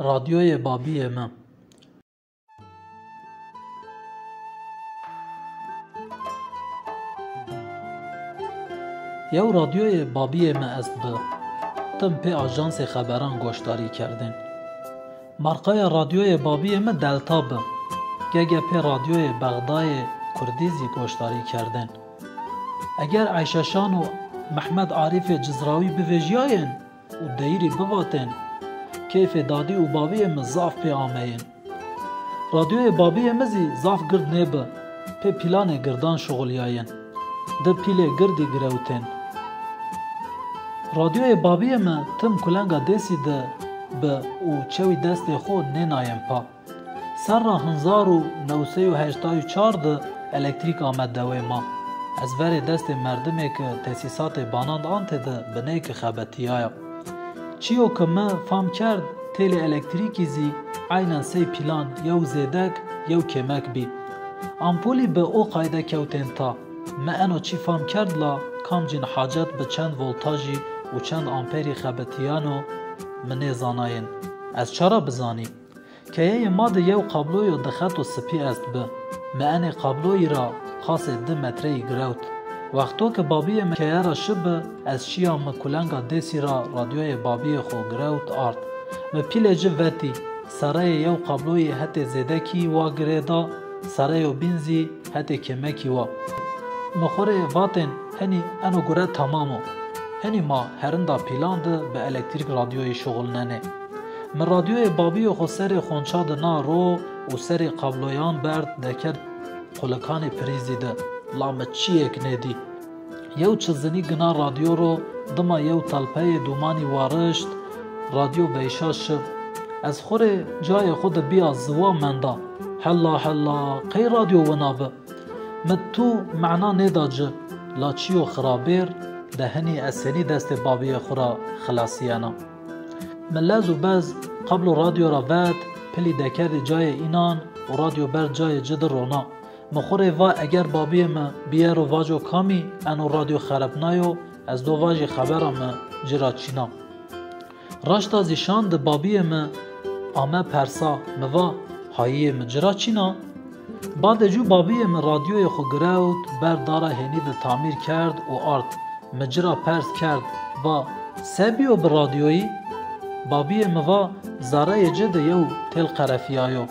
رادیوی بابی من. یو رادیوی بابی من از به تم پی آژانس خبران گوشتاری کردن. مارکای رادیوی بابی من دلتا به گگه پی رادیوی بغدای کردیزی گوشتاری کردن. اگر عیششان و محمد عارف جزراوی بویجیاین و دیری بواتن کیف دادی و بابی من زاف پی آمین. رادیوی بابی مزی زاف گرد نیبه پی پیلان گردان شغلیاین ده پیل گردی گروتن. رادیوی بابی من تم کلنگا دیسی ده به او چوی دست خود نینایم پا. سر را 1984 ده الکتریک آمد دوی ما. از وری دست مردمی که تاسیسات باناند آنته ده بنی که خبتی آیا. چیو که من فهم کرد تیل الکتریکی زی عینا سی پیلان یو زیدک یو کمک بی. امپولی به او قایده کوتن تا. من انو چی فهم کرد لا کام جین حاجت به چند ولتاجی و چند آمپری خبتیانو منی زاناین. از چرا بزانی؟ که یه ماده یو قابلوی دخط و سپی است به. من قابلوی را خاص 2 متری گروت. وقتو که بابی مکیه را شبه از شیا مکولنگا دیسی را رادیوی بابی خو گروت آرد. مپیل جوتی سرای یو قابلوی حتی زیدکی و گریدا سرای بینزی حتی کمکی و. مخوره واتن هنی انو گره تمامو. هنی ما هرندا پیلان ده به الکتریک رادیوی شغل ننه. من رادیوی بابی خو سر خونچا ده نا رو و سر قابلویان برد دکر قلکان پریزی ده. لامه چی اک ندی؟ یو چزنی گنا رادیو رو دما یو تلپه دومانی وارشت رادیو بیشا شب. از خوره جای خود بیا زوا مندا. حلا قی رادیو ونابه. متو معنا نداجه لا چیو خرابیر ده هنی اسنی دست بابی خورا خلاصیانا. ملازو باز قبل رادیو را واد پلی دکر جای اینان و رادیو بر جای جد رونا. مخوره و اگر بابی ما بیه رو واجو کامی انو رادیو خراب نایو از دو واجی خبرم جرا چینا. راشتا زیشان ده بابی ما آمه پرسا موا هایی مجرا چینا. بعد جو بابی ما رادیوی خو گروت بر دارا هنی ده تعمیر کرد و آرد مجرا پرس کرد و سبیو بر رادیوی بابی موا زارای جد یو تل قرفیایو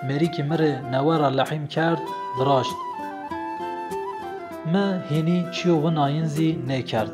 مری که مره نوارا لحیم کرد دراشت. ما هینی چیو و ناینزی نکرد.